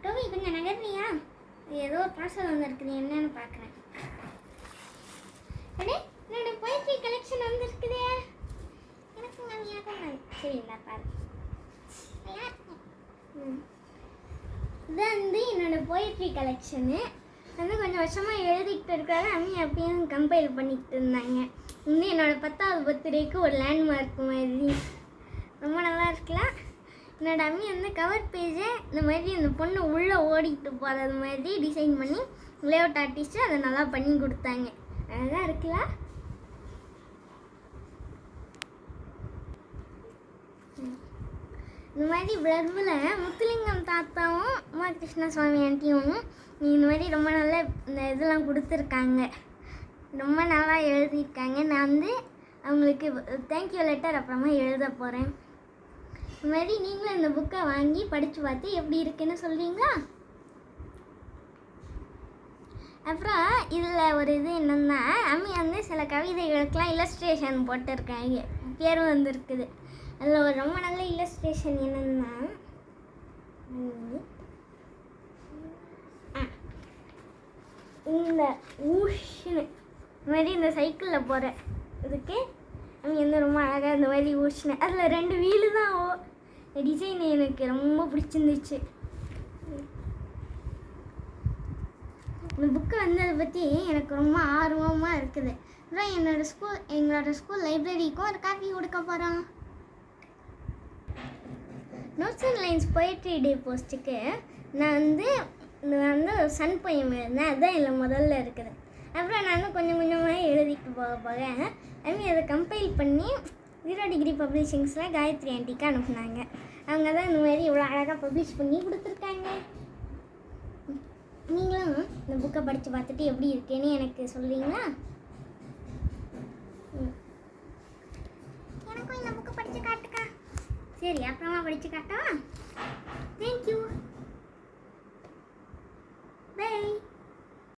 டோவி கொஞ்சம் நகர்றியா? ஏதோ ஒரு பார்சல் வந்துருக்குது, என்னன்னு பார்க்குறேன். அடே என்னோட போய்ட்ரி கலெக்ஷன் வந்துருக்குதே. எனக்கும் சரி இல்லை பாரு. இதான் வந்து என்னோட போய்ட்ரி கலெக்ஷனு. வந்து கொஞ்சம் வருஷமாக எழுதிக்கிட்டு இருக்காரு. அம்மி அப்பயும் கம்பைல் பண்ணிக்கிட்டு இருந்தாங்க. இன்னும் என்னோடய 10வது பர்த்டேக்கு ஒரு லேண்ட்மார்க் மாதிரி ரொம்ப நல்லா இருக்கலாம். என்னோடய அம்மி வந்து கவர் பேஜை இந்த மாதிரி அந்த பொண்ணு உள்ளே ஓடிக்கிட்டு போகிறது மாதிரி டிசைன் பண்ணி லேஅவுட் ஆர்டிஸ்ட்டு அதை நல்லா பண்ணி கொடுத்தாங்க. அழகாக இருக்கலாம். இந்த மாதிரி பிளர்வில் முத்துலிங்கம் தாத்தாவும் உமா கிருஷ்ண சுவாமி ஆண்டியும் இந்த மாதிரி ரொம்ப நல்லா இந்த இதெல்லாம் கொடுத்துருக்காங்க. ரொம்ப நல்லா எழுதியிருக்காங்க. நான் வந்து அவங்களுக்கு தேங்க்யூ லெட்டர் அப்புறமா எழுத போகிறேன். இந்த மாதிரி நீங்களும் இந்த புக்கை வாங்கி படித்து பார்த்து எப்படி இருக்குன்னு சொல்கிறீங்களா? அப்புறம் இதில் ஒரு இது என்னென்னா, அம்மி வந்து சில கவிதைகளுக்கெலாம் இல்லஸ்ட்ரேஷன் போட்டிருக்காங்க, பேரும் வந்துருக்குது. அதில் ஒரு ரொம்ப நல்ல இல்லஸ்ட்ரேஷன் என்னென்னா, இந்த ஊஷ்னு இந்த மாதிரி இந்த சைக்கிளில் போகிற இதுக்கு அம்மி வந்து ரொம்ப அழகாக இந்த மாதிரி ஊஷ்னு அதில் 2 வீலு தான். டிசைன் எனக்கு ரொம்ப பிடிச்சிருந்துச்சு. இந்த புக்கு வந்ததை பற்றி எனக்கு ரொம்ப ஆர்வமாக இருக்குது. அப்புறம் எங்களோட ஸ்கூல் லைப்ரரிக்கும் ஒரு காப்பி கொடுக்க போகிறோம். நோட்ஸ் அண்ட் லைன்ஸ் போய்ட்ரி டே போஸ்ட்டுக்கு நான் வந்து ஒரு சன் போயம் எழுதினேன். அதுதான் இதில் முதல்ல இருக்குது. அப்புறம் நான் கொஞ்சம் கொஞ்சமாக எழுதிட்டு போக அதுமாதிரி அதை கம்பைல் பண்ணி 0 டிகிரி பப்ளிஷிங்ஸில் காயத்ரி ஆண்டிக்கு அனுப்புனாங்க. அவங்க தான் இந்த மாதிரி இவ்வளோ அழகாக பப்ளிஷ் பண்ணி கொடுத்துருக்காங்க. நீங்களும் இந்த புக்கை படித்து பார்த்துட்டு எப்படி இருக்கேன்னு எனக்கு சொல்கிறீங்களா? எனக்கும் இந்த புக்கை படித்து காட்டுக்கா. சரி, அப்புறமா படித்து காட்டவா?